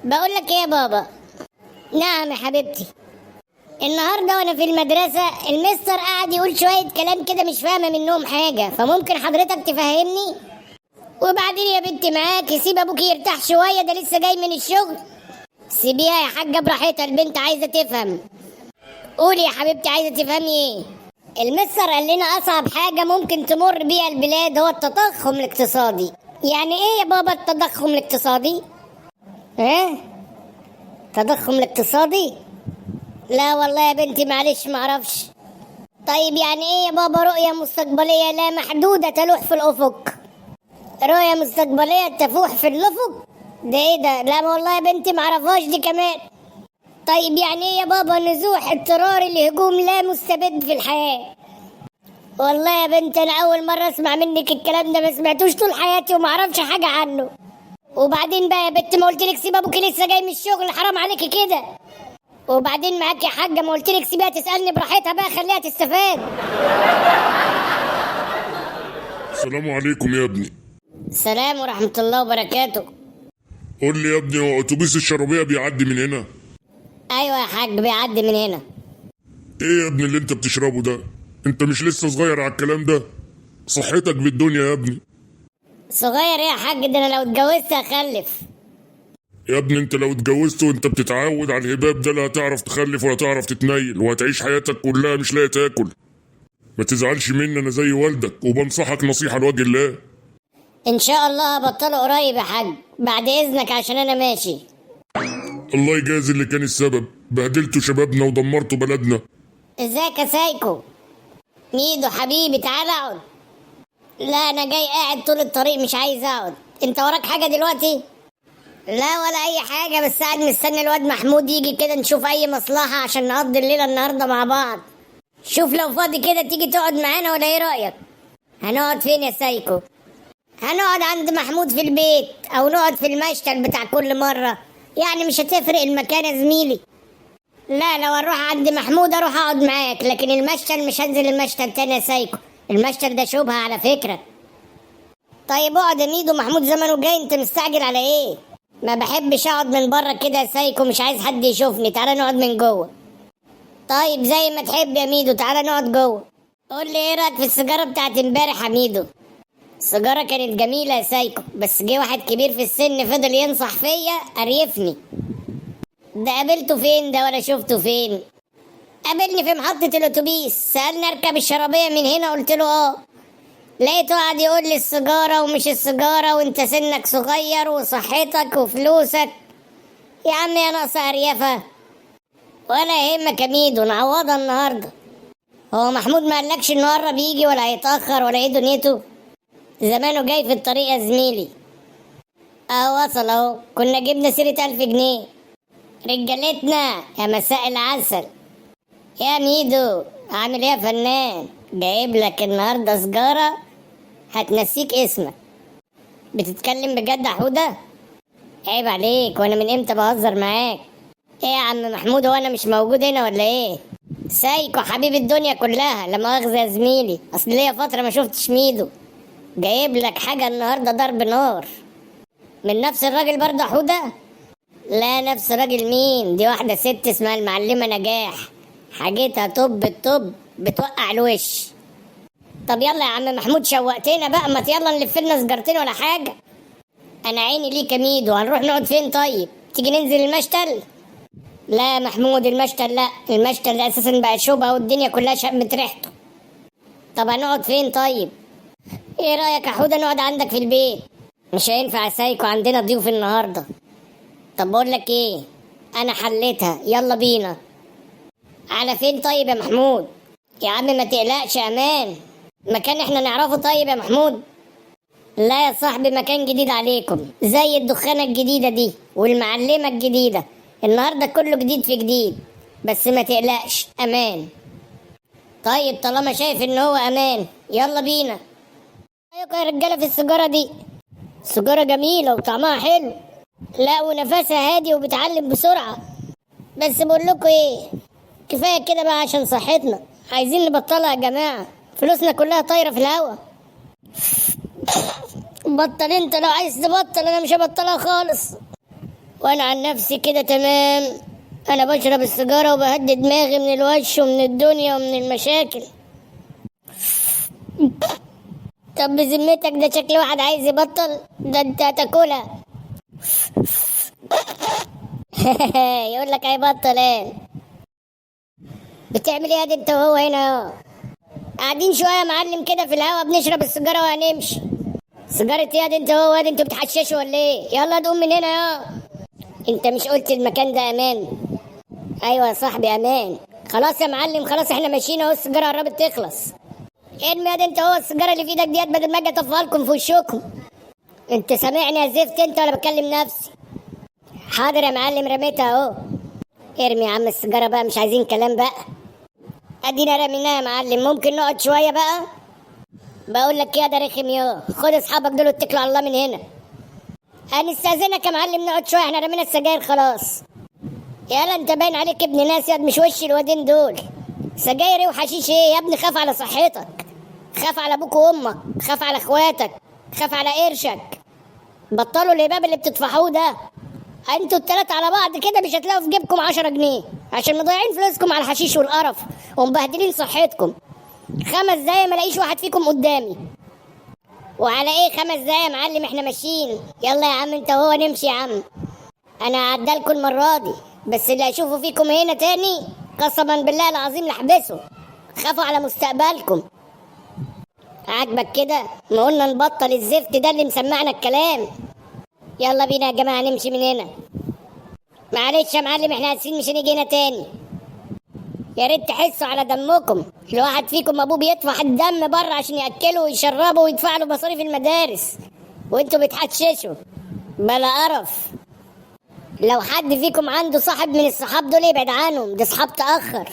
بقول لك ايه يا بابا؟ نعم يا حبيبتي. النهارده وانا في المدرسه المستر قعد يقول شويه كلام كده مش فاهمه منهم حاجه، فممكن حضرتك تفهمني؟ وبعدين يا بنتي معاكي، سيب ابوكي يرتاح شويه، ده لسه جاي من الشغل. سيبيها يا حاجه براحتها، البنت عايزه تفهم. قولي يا حبيبتي، عايزه تفهمي ايه؟ المستر قال لنا اصعب حاجه ممكن تمر بيها البلاد هو التضخم الاقتصادي. يعني ايه يا بابا التضخم الاقتصادي؟ ايه التضخم الاقتصادي؟ لا والله يا بنتي معلش معرفش. طيب يعني ايه يا بابا رؤية مستقبلية لا محدودة تلوح في الأفق؟ رؤية مستقبلية تفوح في الأفق؟ ده ايه ده؟ لا والله يا بنتي معرفهاش دي كمان. طيب يعني ايه يا بابا نزوح اضطراري لهجوم لا مستبد في الحياة؟ والله يا بنت انا اول مرة اسمع منك الكلام ده، ما سمعتوش طول حياتي ومعرفش حاجة عنه. وبعدين بقى يا بنت، ما قلتلك سيب ابوكي لسه جاي من الشغل؟ حرام عليكي كده. وبعدين معاك يا حاجة، ما قلتلك سيبيها تسألني براحتها بقى، خليها تستفاد. السلام عليكم يا ابني. السلام ورحمة الله وبركاته. قول لي يا ابني، هو اتوبيس الشرابية بيعدي من هنا؟ ايوه يا حاج بيعدي من هنا. ايه يا ابني اللي انت بتشربه ده؟ انت مش لسه صغير على الكلام ده؟ صحتك بالدنيا يا ابني. صغير ايه يا حاج؟ ده انا لو اتجوزت هخلف. يا ابني انت لو اتجوزت وانت بتتعود على الهباب ده لا هتعرف تخلف ولا تعرف تتنيل، وهتعيش حياتك كلها مش لاقي تاكل. ما تزعلش مني، انا زي والدك وبنصحك نصيحة لوجه الله. ان شاء الله هبطله قريب يا حاج، بعد اذنك عشان انا ماشي. الله يجازي اللي كان السبب، بهدلتوا شبابنا ودمرتوا بلدنا. ازيك يا سايكو؟ ميدو حبيبي تعال اقعد. لا انا جاي قاعد طول الطريق مش عايز اقعد. انت وراك حاجة دلوقتي؟ لا ولا اي حاجة، بس قاعد مستني الواد محمود يجي كده نشوف اي مصلحة عشان نقضي الليلة النهاردة مع بعض. شوف لو فاضي كده تيجي تقعد معانا ولا ايه رأيك؟ هنقعد فين يا سايكو؟ هنقعد عند محمود في البيت او نقعد في المشتل بتاع كل مرة، يعني مش هتفرق المكان يا زميلي. لا لو هنروح عند محمود اروح اقعد معاك، لكن المشتل مش هنزل المشتل تاني يا سايكو، المشتل ده شبهة على فكرة. طيب اقعد يا ميدو، محمود زمانه جاي، انت مستعجل على ايه؟ ما بحبش اقعد من بره كده يا سايكو، مش عايز حد يشوفني، تعالى نقعد من جوه. طيب زي ما تحب يا ميدو، تعالى نقعد جوه. قول لي ايه رايك في السيجاره بتاعت امبارح يا ميدو؟ السيجاره كانت جميله يا سايكو، بس جه واحد كبير في السن فضل ينصح فيا قريفني. ده قابلته فين ده ولا شفته فين؟ قابلني في محطه الاتوبيس، سالني اركب الشرابيه من هنا، قلت له اه. لقيته قاعد يقول لي السيجاره ومش السيجاره، وانت سنك صغير وصحتك وفلوسك. يا عم يا ناقصه اريافه. ولا يهمك يا ميدو نعوضها النهارده. هو محمود ما قالكش انه قرب يجي ولا هيتاخر ولا ايه دنيته؟ زمانه جاي في الطريق يا زميلي. اه وصل اهو، كنا جبنا سيرة 1000 جنيه. رجالتنا يا مساء العسل. يا ميدو عامل ايه يا فنان؟ جايب لك النهارده سجارة هتنسيك اسمك. بتتكلم بجد يا حودة؟ عيب عليك، وانا من امتى بهزر معاك؟ ايه يا عم محمود، هو انا مش موجود هنا ولا ايه؟ سايكو حبيب الدنيا كلها، لا مؤاخذة يا زميلي، اصل ليا فترة ما شفتش ميدو. جايب لك حاجة النهاردة ضرب نار. من نفس الراجل برضه حودة؟ لا نفس الراجل مين؟ دي واحدة ست اسمها المعلمة نجاح، حاجتها طب الطب بتوقع الوش. طب يلا يا عم محمود شوقتنا بقى، ما يلا نلف لنا سجارتين ولا حاجة. انا عيني ليك يا ميدو، هنروح نقعد فين طيب؟ تيجي ننزل المشتل؟ لا يا محمود المشتل لا، المشتل ده اساسا بقى شوبة والدنيا كلها شمت ريحته. طب هنقعد فين طيب؟ ايه رايك يا حوده نقعد عندك في البيت؟ مش هينفع يا سايكو، عندنا ضيوف النهارده. طب بقول لك ايه، انا حليتها، يلا بينا. على فين طيب يا محمود؟ يا عم ما تقلقش، امان. مكان احنا نعرفه طيب يا محمود؟ لا يا صاحبي مكان جديد عليكم، زي الدخانة الجديدة دي والمعلمة الجديدة، النهاردة كله جديد في جديد. بس ما تقلقش امان. طيب طالما شايف ان هو امان يلا بينا. رايكم يا رجالة في السيجارة دي؟ السيجارة جميلة وطعمها حلو، لا ونفسها هادي وبتعلم بسرعة. بس بقول لكم ايه، كفاية كده بقى عشان صحتنا، عايزين نبطلها يا جماعة، فلوسنا كلها طايرة في الهوا. بطل انت، لو عايز تبطل انا مش هبطلها خالص. وانا عن نفسي كده تمام. انا بشرب السيجاره وبهدي دماغي من الوش ومن الدنيا ومن المشاكل. طب بذمتك ده شكل واحد عايز يبطل؟ ده انت هتاكلها. يقول لك هيبطل ايه؟ بتعمل ايه انت وهو هنا اهو؟ قاعدين شويه يا معلم كده في الهوا بنشرب السيجاره وهنمشي. سيجاره ايه انت وهو؟ انتوا بتحششوا ولا ايه؟ يلا قوم من هنا يا. انت مش قلت المكان ده امان؟ ايوه يا صاحبي امان. خلاص يا معلم خلاص احنا ماشيين اهو، السيجاره قربت تخلص. ارمي يا انت هو السيجاره اللي في ايدك ديت بدل ما اجي اطفيها لكم في وشكم. انت سامعني يا زفت انت ولا بكلم نفسي؟ حاضر يا معلم رميتها اهو. ارمي يا عم السيجاره بقى، مش عايزين كلام بقى. ادينا رميناها يا معلم، ممكن نقعد شويه بقى؟ بقول لك يا ده رخم يا، خد اصحابك دول واتكلوا على الله من هنا. هنستاذنك يا معلم نقعد شويه، احنا رمينا السجاير خلاص. يالا انت باين عليك ابن ناس يا، مش وش الوادين دول. سجاير ايه وحشيش ايه يا ابني؟ خاف على صحتك، خاف على ابوك وامك، خاف على اخواتك، خاف على قرشك. بطلوا الهباب اللي بتدفعوه ده. انتوا التلاتة على بعض كده مش هتلاقوا في جيبكم 10 جنيه عشان مضيعين فلوسكم على الحشيش والقرف ومبهدلين صحتكم. 5 دقايق ما لاقيش واحد فيكم قدامي. وعلى ايه 5 دقايق يا معلم؟ احنا ماشيين. يلا يا عم انت وهو نمشي يا عم. انا هعدلكوا المرة دي، بس اللي هشوفه فيكم هنا تاني قسما بالله العظيم لحبسه. خافوا على مستقبلكم. عاجبك كده؟ ما قلنا نبطل الزفت ده اللي مسمعنا الكلام. يلا بينا يا جماعة نمشي من هنا. معلش يا معلم احنا اسفين مش هنيجي هنا تاني. يا ريت تحسوا على دمكم. الواحد فيكم ابوه بيدفع الدم بره عشان ياكله ويشربه ويدفع له مصاريف المدارس، وانتوا بتحششوا. بلا قرف. لو حد فيكم عنده صاحب من الصحاب دول يبعد عنهم، دي صحاب تأخر.